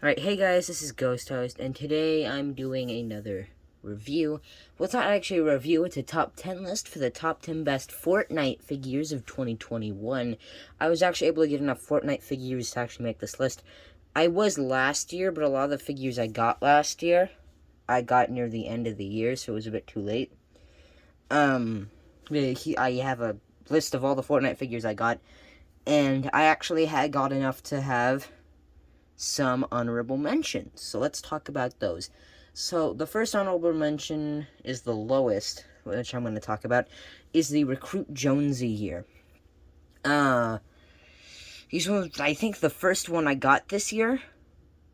Alright, hey guys, this is Ghost Host, and today I'm doing another review. Well, it's not actually a review, it's a top 10 list for the top 10 best Fortnite figures of 2021. I was actually able to get enough Fortnite figures to actually make this list. I was last year, but a lot of the figures I got last year, I got near the end of the year, so it was a bit too late. I have a list of all the Fortnite figures I got, and I actually had got enough to have some honorable mentions. So let's talk about those. So the first honorable mention is the lowest, which I'm going to talk about, is the Recruit Jonesy here. He's one of, I think, the first one I got this year.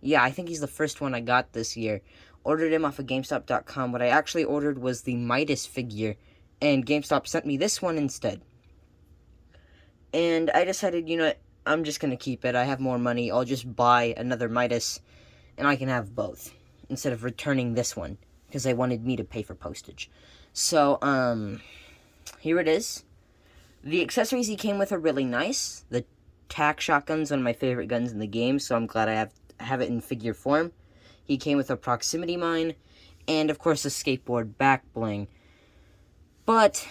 Yeah, I think he's the first one I got this year. Ordered him off of GameStop.com. What I actually ordered was the Midas figure, and GameStop sent me this one instead. And I decided, I'm just going to keep it. I have more money. I'll just buy another Midas, and I can have both, instead of returning this one, because they wanted me to pay for postage. So, here it is. The accessories he came with are really nice. The tac shotgun's one of my favorite guns in the game, so I'm glad I have it in figure form. He came with a proximity mine, and of course a skateboard back bling. But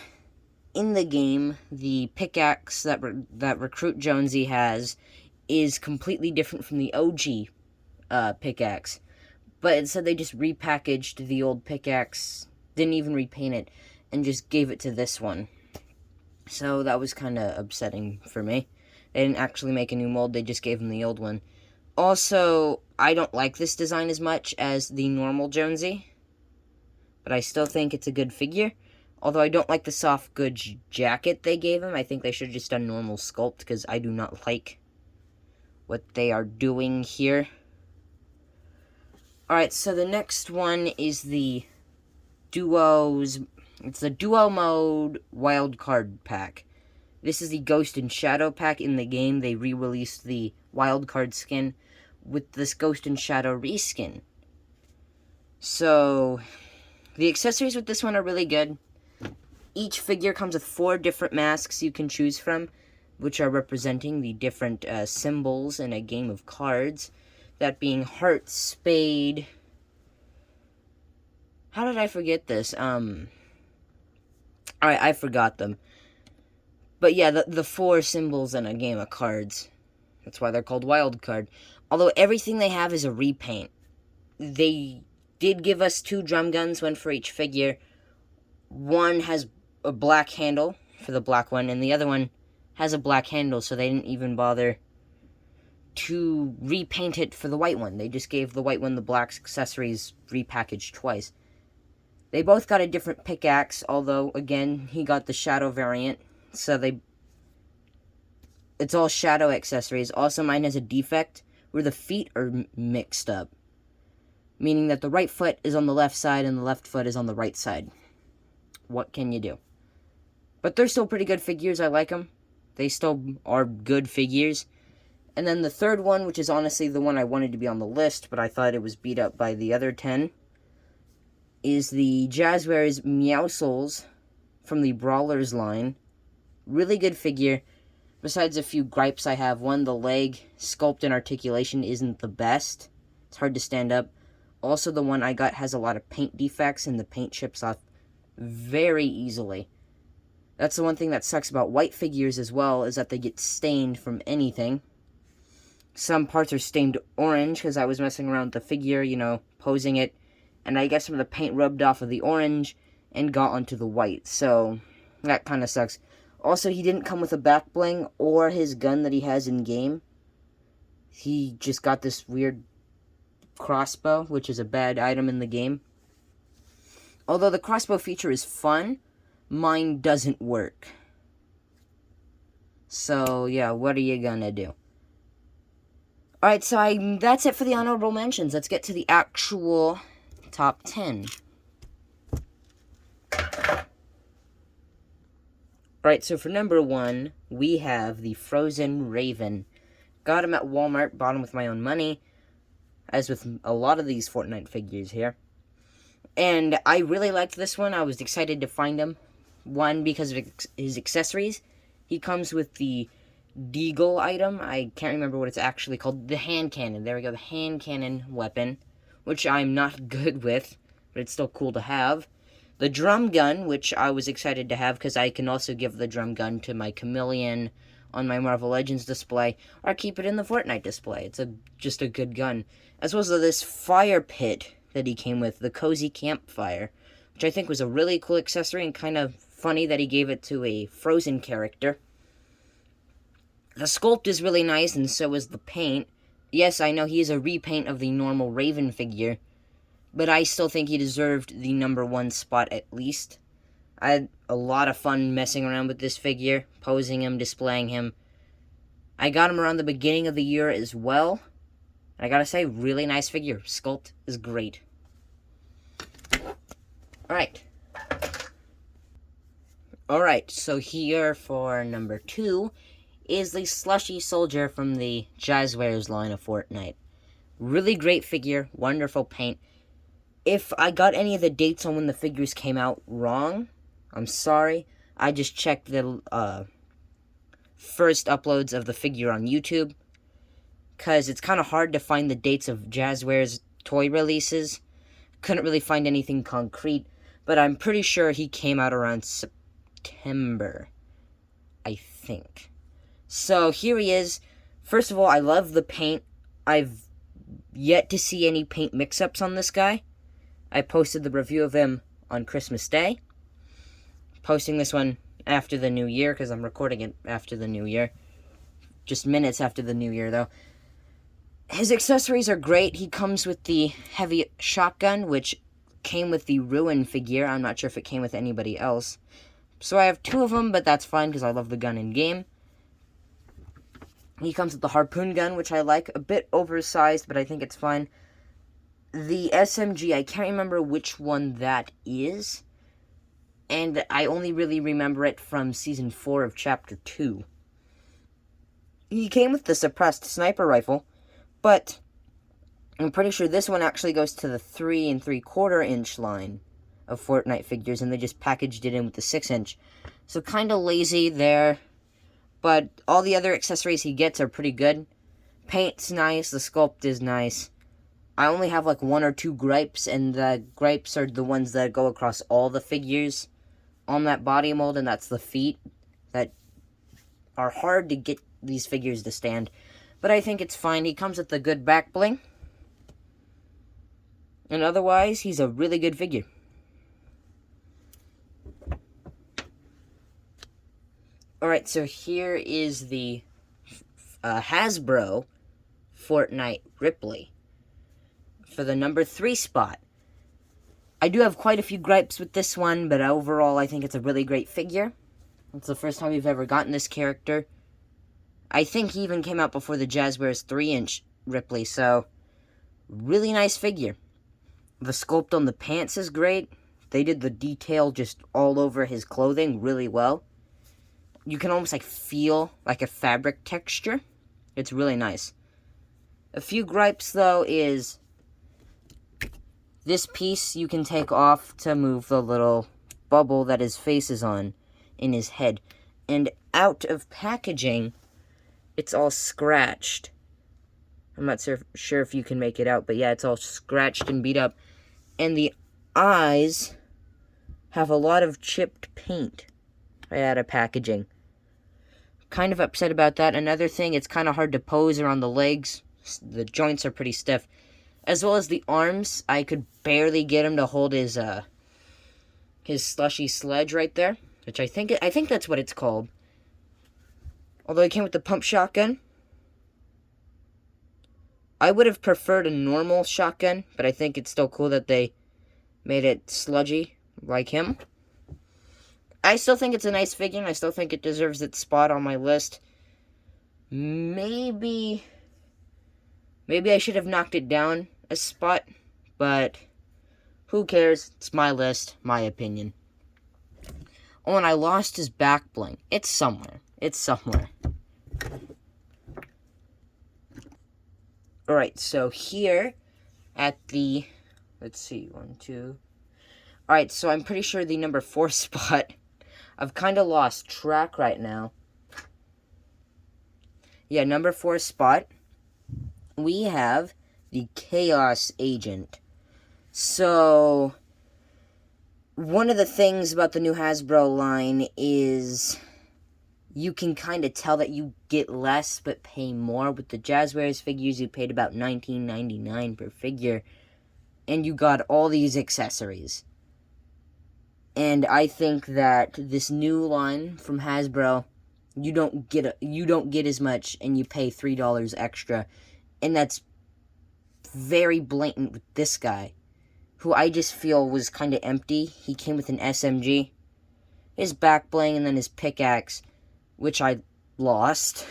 in the game, the pickaxe that Recruit Jonesy has is completely different from the OG pickaxe. But instead they just repackaged the old pickaxe, didn't even repaint it, and just gave it to this one. So that was kind of upsetting for me. They didn't actually make a new mold, they just gave him the old one. Also, I don't like this design as much as the normal Jonesy, but I still think it's a good figure. Although I don't like the soft goods jacket they gave him. I think they should have just done normal sculpt, because I do not like what they are doing here. Alright, so the next one is the it's the Duo Mode Wildcard Pack. This is the Ghost and Shadow pack in the game. They re-released the Wildcard skin with this Ghost and Shadow reskin. So, the accessories with this one are really good. Each figure comes with 4 different masks you can choose from, which are representing the different symbols in a game of cards. That being Heart, Spade. How did I forget this? Alright, I forgot them. But yeah, the 4 symbols in a game of cards. That's why they're called Wild Card. Although everything they have is a repaint. They did give us 2 drum guns, one for each figure. One has a black handle for the black one, and the other one has a black handle, so they didn't even bother to repaint it for the white one. They just gave the white one the black accessories repackaged twice. They both got a different pickaxe, although, again, he got the shadow variant, so it's all shadow accessories. Also, mine has a defect where the feet are mixed up, meaning that the right foot is on the left side and the left foot is on the right side. What can you do? But they're still pretty good figures. I like them. They still are good figures. And then the third one, which is honestly the one I wanted to be on the list, but I thought it was beat up by the other 10, is the Jazwares Meowscles from the Brawlers line. Really good figure. Besides a few gripes I have. One, the leg sculpt and articulation isn't the best. It's hard to stand up. Also, the one I got has a lot of paint defects, and the paint chips off very easily. That's the one thing that sucks about white figures as well, is that they get stained from anything. Some parts are stained orange, because I was messing around with the figure, posing it, and I guess some of the paint rubbed off of the orange and got onto the white, so that kind of sucks. Also, he didn't come with a back bling or his gun that he has in-game. He just got this weird crossbow, which is a bad item in the game. Although the crossbow feature is fun, mine doesn't work. So, yeah, what are you gonna do? Alright, so that's it for the honorable mentions. Let's get to the actual top 10. Alright, so for number 1, we have the Frozen Raven. Got him at Walmart, bought him with my own money, as with a lot of these Fortnite figures here. And I really liked this one. I was excited to find him. One, because of his accessories. He comes with the Deagle item. I can't remember what it's actually called. The hand cannon. There we go. The hand cannon weapon, which I'm not good with, but it's still cool to have. The drum gun, which I was excited to have because I can also give the drum gun to my Chameleon on my Marvel Legends display, or keep it in the Fortnite display. It's just a good gun. As well as this fire pit that he came with, the Cozy Campfire, which I think was a really cool accessory and kind of funny that he gave it to a Frozen character. The sculpt is really nice, and so is the paint. Yes, I know he is a repaint of the normal Raven figure, but I still think he deserved the #1 spot at least. I had a lot of fun messing around with this figure, posing him, displaying him. I got him around the beginning of the year as well. I gotta say, really nice figure. Sculpt is great. Alright, so here for number 2 is the Slushy Soldier from the Jazzwares line of Fortnite. Really great figure, wonderful paint. If I got any of the dates on when the figures came out wrong, I'm sorry. I just checked the first uploads of the figure on YouTube, because it's kind of hard to find the dates of Jazzwares toy releases. Couldn't really find anything concrete, but I'm pretty sure he came out around September, I think. So here he is. First of all, I love the paint. I've yet to see any paint mix-ups on this guy. I posted the review of him on Christmas Day. Posting this one after the new year, because I'm recording it after the new year. Just minutes after the new year, though. His accessories are great. He comes with the heavy shotgun, which came with the Ruin figure. I'm not sure if it came with anybody else. So I have 2 of them, but that's fine, because I love the gun in-game. He comes with the harpoon gun, which I like. A bit oversized, but I think it's fine. The SMG, I can't remember which one that is. And I only really remember it from Season 4 of Chapter 2. He came with the suppressed sniper rifle, but I'm pretty sure this one actually goes to the 3 3/4 inch line of Fortnite figures, and they just packaged it in with the 6-inch. So kind of lazy there. But all the other accessories he gets are pretty good. Paint's nice, the sculpt is nice. I only have like 1 or 2 gripes, and the gripes are the ones that go across all the figures on that body mold, and that's the feet that are hard to get these figures to stand. But I think it's fine. He comes with a good back bling. And otherwise, he's a really good figure. Alright, so here is the Hasbro Fortnite Ripley for the #3 spot. I do have quite a few gripes with this one, but overall I think it's a really great figure. It's the first time we've ever gotten this character. I think he even came out before the Jazzwares 3-inch Ripley, so really nice figure. The sculpt on the pants is great. They did the detail just all over his clothing really well. You can almost feel like a fabric texture. It's really nice. A few gripes though is this piece you can take off to move the little bubble that his face is on in his head. And out of packaging, it's all scratched. I'm not sure if you can make it out, but yeah, it's all scratched and beat up. And the eyes have a lot of chipped paint right out of packaging. Kind of upset about that. Another thing, it's kind of hard to pose around the legs. The joints are pretty stiff. As well as the arms, I could barely get him to hold his slushy sledge right there, which I think that's what it's called. Although it came with the pump shotgun. I would have preferred a normal shotgun, but I think it's still cool that they made it sludgy like him. I still think it's a nice figure, and I still think it deserves its spot on my list. Maybe I should have knocked it down a spot, but who cares? It's my list, my opinion. Oh, and I lost his back bling. It's somewhere. Alright, so here at the, let's see, 1, 2. Alright, so I'm pretty sure the #4 spot, I've kind of lost track right now. Yeah, number 4 spot, we have the Chaos Agent. So, one of the things about the new Hasbro line is you can kind of tell that you get less but pay more. With the Jazzwares figures, you paid about $19.99 per figure, and you got all these accessories. And I think that this new line from Hasbro, you don't get as much, and you pay $3 extra, and that's very blatant with this guy, who I just feel was kind of empty. He came with an SMG, his back bling, and then his pickaxe, which I lost.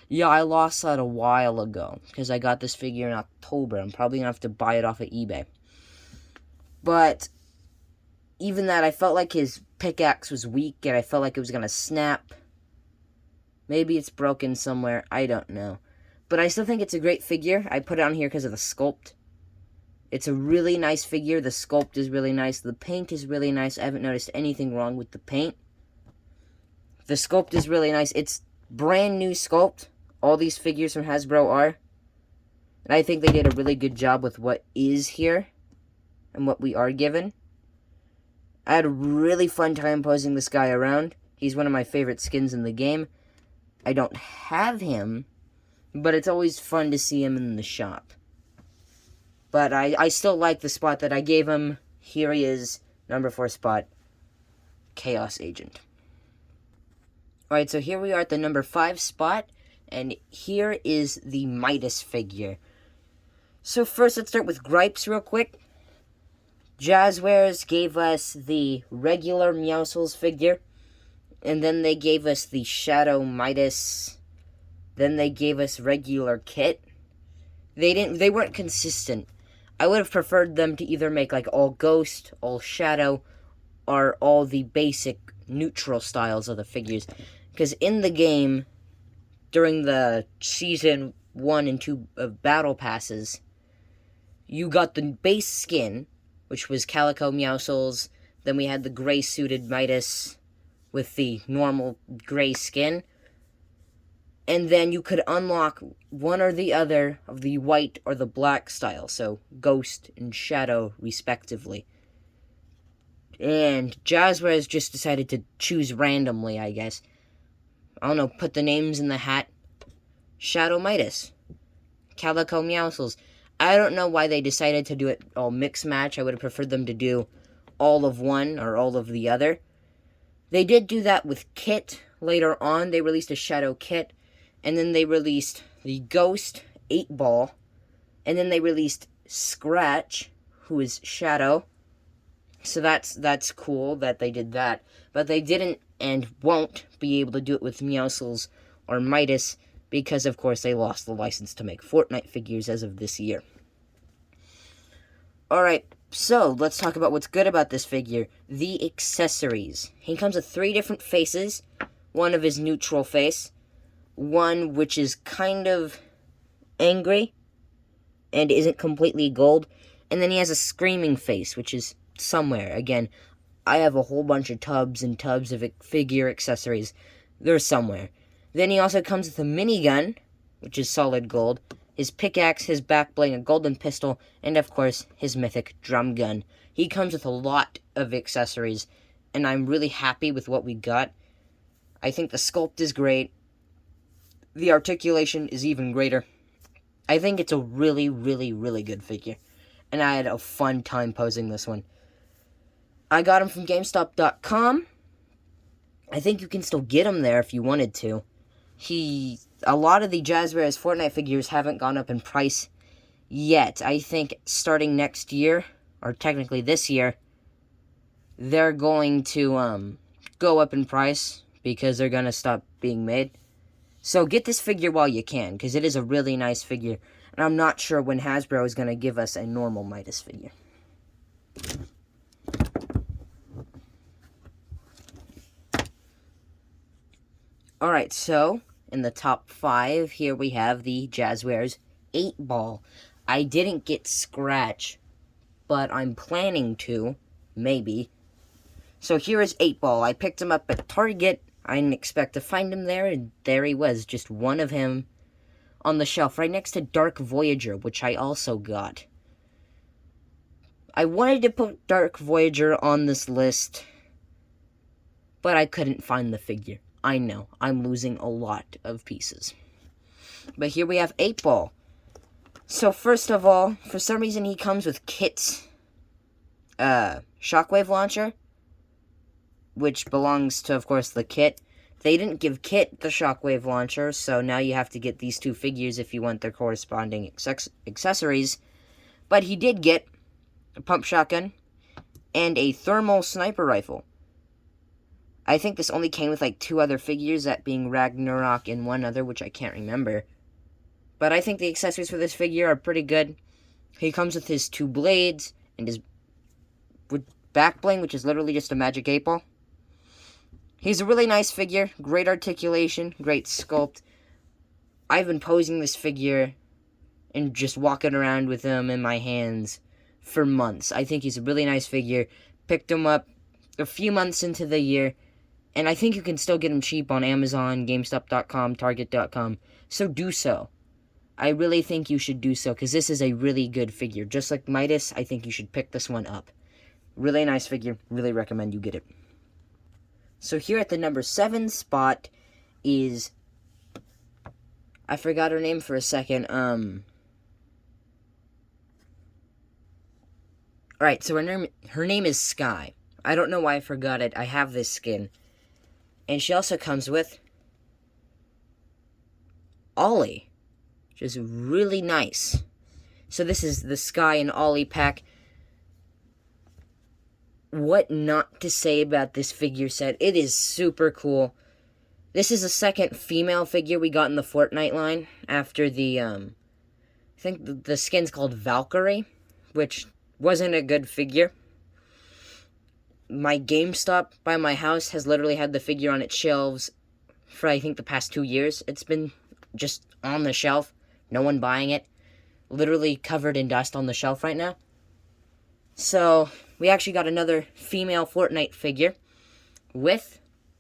Yeah, I lost that a while ago, because I got this figure in October. I'm probably going to have to buy it off of eBay. But even that, I felt like his pickaxe was weak, and I felt like it was going to snap. Maybe it's broken somewhere, I don't know. But I still think it's a great figure. I put it on here because of the sculpt. It's a really nice figure. The sculpt is really nice. The paint is really nice. I haven't noticed anything wrong with the paint. The sculpt is really nice. It's brand new sculpt. All these figures from Hasbro are. And I think they did a really good job with what is here and what we are given. I had a really fun time posing this guy around. He's one of my favorite skins in the game. I don't have him, but it's always fun to see him in the shop. But I still like the spot that I gave him. Here he is, number 4 spot, Chaos Agent. Alright, so here we are at the number 5 spot, and here is the Midas figure. So first, let's start with gripes real quick. Jazzwares gave us the regular Meowscles figure, and then they gave us the Shadow Midas. Then they gave us regular Kit. They weren't consistent. I would have preferred them to either make like all Ghost, all Shadow, or all the basic neutral styles of the figures. Because in the game, during the Season 1 and 2 of Battle Passes, you got the base skin, which was Calico Meowscles. Then we had the gray-suited Midas with the normal gray skin. And then you could unlock one or the other of the white or the black style. So, Ghost and Shadow, respectively. And Jazzwares just decided to choose randomly, I guess. I don't know, put the names in the hat. Shadow Midas. Calico Meowscles. I don't know why they decided to do it all mix match. I would have preferred them to do all of one or all of the other. They did do that with Kit. Later on, they released a Shadow Kit. And then they released the Ghost 8-Ball. And then they released Scratch, who is Shadow. So that's cool that they did that. But they didn't and won't be able to do it with Meowscles or Midas, because of course they lost the license to make Fortnite figures as of this year. Alright, so let's talk about what's good about this figure. The accessories. He comes with 3 different faces. One of his neutral face. One which is kind of angry and isn't completely gold. And then he has a screaming face, which is somewhere. Again, I have a whole bunch of tubs and tubs of figure accessories. They're somewhere. Then he also comes with a minigun, which is solid gold, his pickaxe, his back bling, a golden pistol, and of course, his mythic drum gun. He comes with a lot of accessories, and I'm really happy with what we got. I think the sculpt is great. The articulation is even greater. I think it's a really, really, really good figure. And I had a fun time posing this one. I got him from GameStop.com. I think you can still get him there if you wanted to. A lot of the Jazzwares Fortnite figures haven't gone up in price yet. I think starting next year, or technically this year, they're going to go up in price because they're going to stop being made. So get this figure while you can, because it is a really nice figure. And I'm not sure when Hasbro is going to give us a normal Midas figure. Alright, so in the top 5, here we have the Jazzwares 8-Ball. I didn't get Scratch, but I'm planning to, maybe. So here is 8-Ball. I picked him up at Target, I didn't expect to find him there, and there he was, just one of him on the shelf, right next to Dark Voyager, which I also got. I wanted to put Dark Voyager on this list, but I couldn't find the figure. I know, I'm losing a lot of pieces. But here we have 8-Ball. So first of all, for some reason he comes with Kit's Shockwave launcher, which belongs to, of course, the Kit. They didn't give Kit the Shockwave launcher, so now you have to get these two figures if you want their corresponding accessories. But he did get a pump shotgun and a thermal sniper rifle. I think this only came with like 2 other figures, that being Ragnarok and one other, which I can't remember. But I think the accessories for this figure are pretty good. He comes with his 2 blades and his back bling, which is literally just a magic 8-Ball. He's a really nice figure, great articulation, great sculpt. I've been posing this figure and just walking around with him in my hands for months. I think he's a really nice figure. Picked him up a few months into the year, and I think you can still get him cheap on Amazon, GameStop.com, Target.com, so do so. I really think you should do so, because this is a really good figure. Just like Midas, I think you should pick this one up. Really nice figure, really recommend you get it. So here at the number 7 spot is, I forgot her name for a second, Alright, so her name is Sky. I don't know why I forgot it. I have this skin. And she also comes with Ollie, which is really nice. So this is the Sky and Ollie pack. What not to say about this figure set. It is super cool. This is the second female figure we got in the Fortnite line after the, I think the skin's called Valkyrie, which wasn't a good figure. My GameStop by my house has literally had the figure on its shelves for, I think, the past 2 years. It's been just on the shelf. No one buying it. Literally covered in dust on the shelf right now. So, we actually got another female Fortnite figure with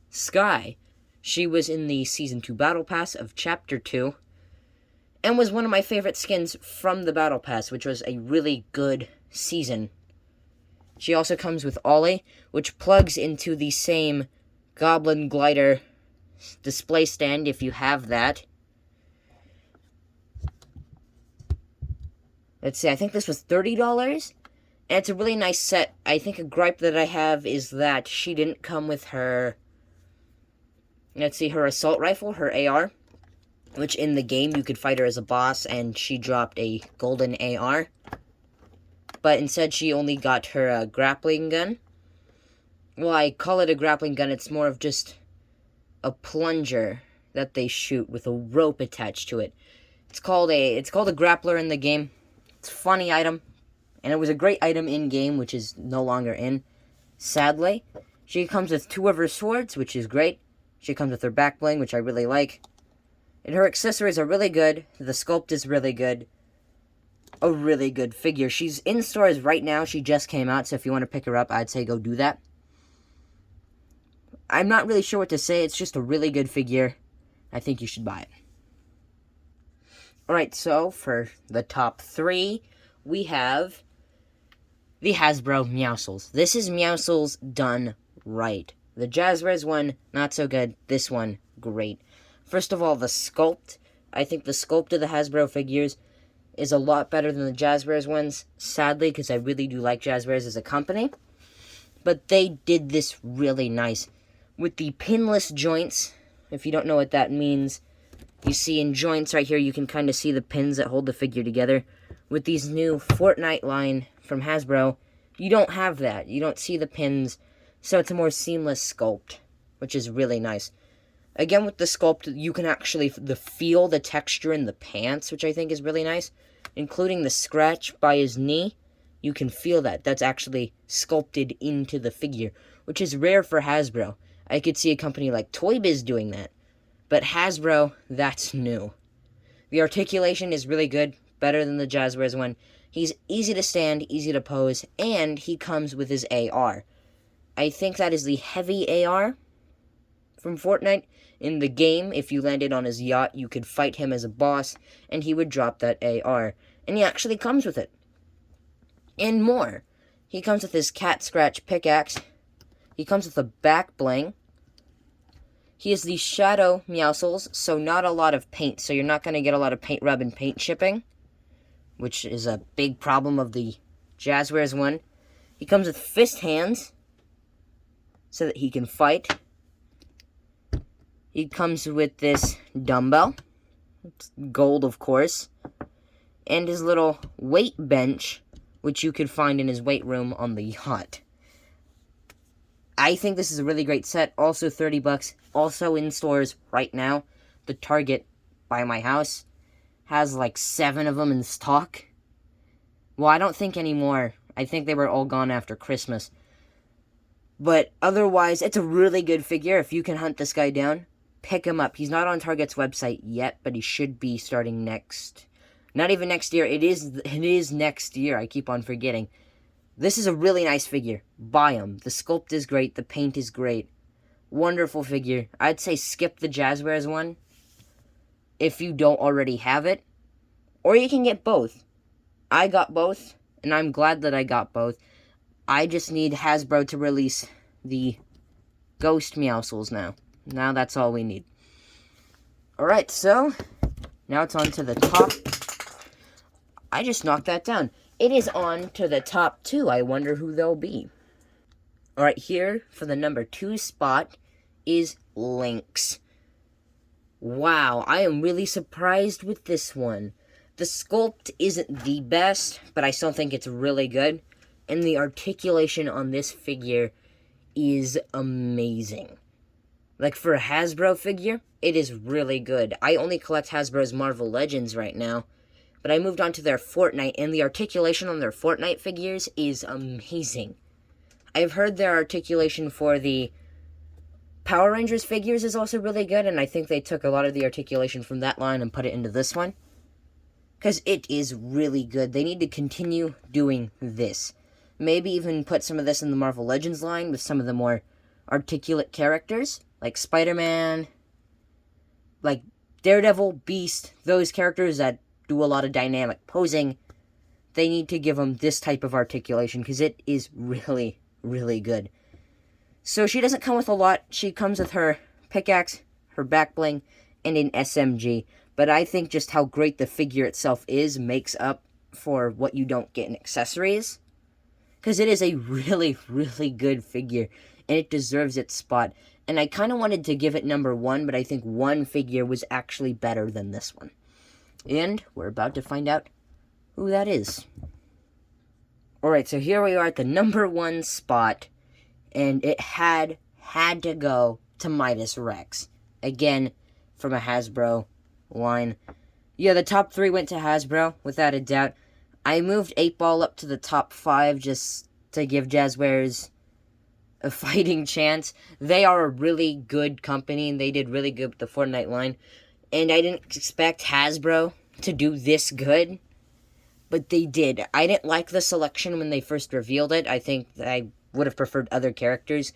Sky. She was in the Season 2 Battle Pass of Chapter 2 and was one of my favorite skins from the Battle Pass, which was a really good season. She also comes with Ollie, which plugs into the same Goblin Glider display stand if you have that. Let's see, I think this was $30. And it's a really nice set. I think a gripe that I have is that she didn't come with her, let's see, her assault rifle, her AR, which in the game you could fight her as a boss, and she dropped a golden AR. But instead she only got her grappling gun. Well, I call it a grappling gun. It's more of just a plunger that they shoot with a rope attached to it. It's called a grappler in the game. It's a funny item. And it was a great item in-game, which is no longer in, sadly. She comes with 2 of her swords, which is great. She comes with her back bling, which I really like. And her accessories are really good. The sculpt is really good. A really good figure. She's in stores right now. She just came out, so if you want to pick her up, I'd say go do that. I'm not really sure what to say. It's just a really good figure. I think you should buy it. Alright, so for the top 3, we have the Hasbro Meowscles. This is Meowscles done right. The Jazzwares one, not so good. This one, great. First of all, the sculpt. I think the sculpt of the Hasbro figures is a lot better than the Jazzwares ones, sadly, because I really do like Jazzwares as a company. But they did this really nice. With the pinless joints, if you don't know what that means, you see in joints right here, you can kind of see the pins that hold the figure together. With these new Fortnite line from Hasbro, you don't have that. You don't see the pins, so it's a more seamless sculpt, which is really nice. Again, with the sculpt, you can actually feel the texture in the pants, which I think is really nice. Including the scratch by his knee, you can feel that. That's actually sculpted into the figure, which is rare for Hasbro. I could see a company like Toy Biz doing that. But Hasbro, that's new. The articulation is really good, better than the Jazzwares one. He's easy to stand, easy to pose, and he comes with his AR. I think that is the heavy AR, from Fortnite. In the game, if you landed on his yacht, you could fight him as a boss, and he would drop that AR. And he actually comes with it. And more. He comes with his cat scratch pickaxe. He comes with a back bling. He has the shadow Meowscles, so not a lot of paint. So you're not going to get a lot of paint rub and paint chipping, which is a big problem of the Jazwares one. He comes with fist hands, so that he can fight. He comes with this dumbbell. It's gold, of course. And his little weight bench, which you could find in his weight room on the yacht. I think this is a really great set. Also $30. Also in stores right now. The Target by my house has like 7 of them in stock. Well, I don't think anymore. I think they were all gone after Christmas. But otherwise, it's a really good figure. If you can hunt this guy down, pick him up. He's not on Target's website yet, but he should be starting next. Not even next year. It is next year. I keep on forgetting. This is a really nice figure. Buy him. The sculpt is great. The paint is great. Wonderful figure. I'd say skip the Jazwares one if you don't already have it. Or you can get both. I got both, and I'm glad that I got both. I just need Hasbro to release the Ghost Meowscles now. Now that's all we need. Alright, so now it's on to the top. I just knocked that down. It is on to the top 2. I wonder who they'll be. Alright, here for the number 2 spot is Lynx. Wow, I am really surprised with this one. The sculpt isn't the best, but I still think it's really good. And the articulation on this figure is amazing. Like, for a Hasbro figure, it is really good. I only collect Hasbro's Marvel Legends right now, but I moved on to their Fortnite, and the articulation on their Fortnite figures is amazing. I've heard their articulation for the Power Rangers figures is also really good, and I think they took a lot of the articulation from that line and put it into this one, because it is really good. They need to continue doing this. Maybe even put some of this in the Marvel Legends line with some of the more articulate characters, like Spider-Man, like Daredevil, Beast, those characters that do a lot of dynamic posing. They need to give them this type of articulation because it is really, really good. So she doesn't come with a lot. She comes with her pickaxe, her back bling, and an SMG. But I think just how great the figure itself is makes up for what you don't get in accessories. Because it is a really, really good figure, and it deserves its spot. And I kind of wanted to give it number 1, but I think one figure was actually better than this one. And we're about to find out who that is. Alright, so here we are at the number 1 spot, and it had to go to Midas Rex. Again, from a Hasbro line. Yeah, the top 3 went to Hasbro, without a doubt. I moved 8-Ball up to the top 5 just to give Jazwares a fighting chance. They are a really good company, and they did really good with the Fortnite line. And I didn't expect Hasbro to do this good, but they did. I didn't like the selection when they first revealed it. I think I would have preferred other characters.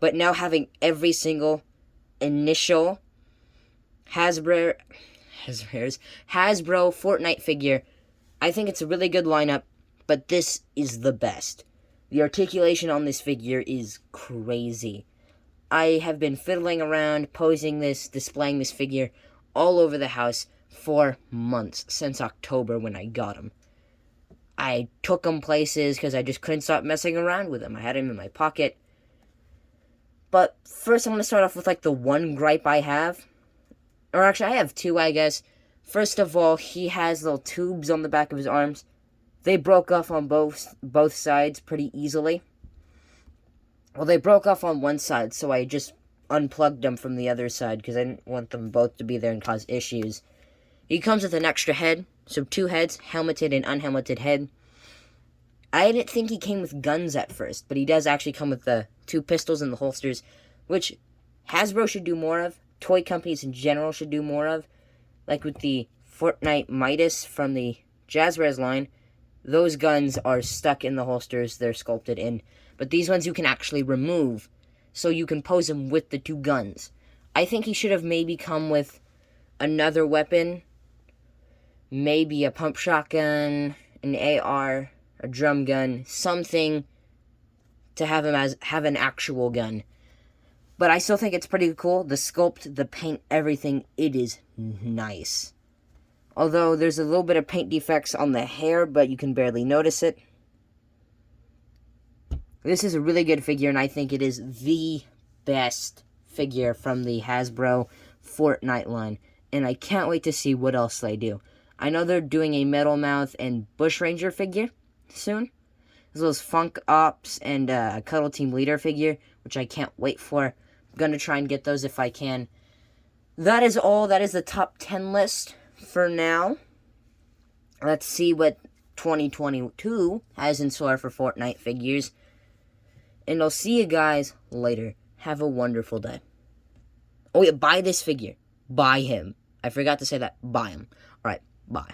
But now having every single initial Hasbro Fortnite figure, I think it's a really good lineup, but this is the best. The articulation on this figure is crazy. I have been fiddling around, posing this, displaying this figure all over the house for months, since October when I got him. I took him places because I just couldn't stop messing around with him. I had him in my pocket. But first I'm going to start off with like the one gripe I have. Or actually I have 2, I guess. First of all, he has little tubes on the back of his arms. They broke off on both sides pretty easily. Well, they broke off on one side, so I just unplugged them from the other side because I didn't want them both to be there and cause issues. He comes with an extra head, so 2 heads, helmeted and unhelmeted head. I didn't think he came with guns at first, but he does actually come with the 2 pistols in the holsters, which Hasbro should do more of. Toy companies in general should do more of. Like with the Fortnite Midas from the Jazwares line, those guns are stuck in the holsters they're sculpted in. But these ones you can actually remove. so you can pose him with the 2 guns. I think he should have maybe come with another weapon, maybe a pump shotgun, an AR, a drum gun, something to have him have an actual gun. But I still think it's pretty cool. The sculpt, the paint, everything, it is nice. Although there's a little bit of paint defects on the hair, but you can barely notice it. This is a really good figure, and I think it is the best figure from the Hasbro Fortnite line. And I can't wait to see what else they do. I know they're doing a Metal Mouth and Bush Ranger figure soon, as well as Funk Ops and a Cuddle Team Leader figure, which I can't wait for. I'm going to try and get those if I can. That is all. That is the top 10 list for now. Let's see what 2022 has in store for Fortnite figures. And I'll see you guys later. Have a wonderful day. Oh yeah, buy this figure. Buy him. I forgot to say that. Buy him. Alright, bye.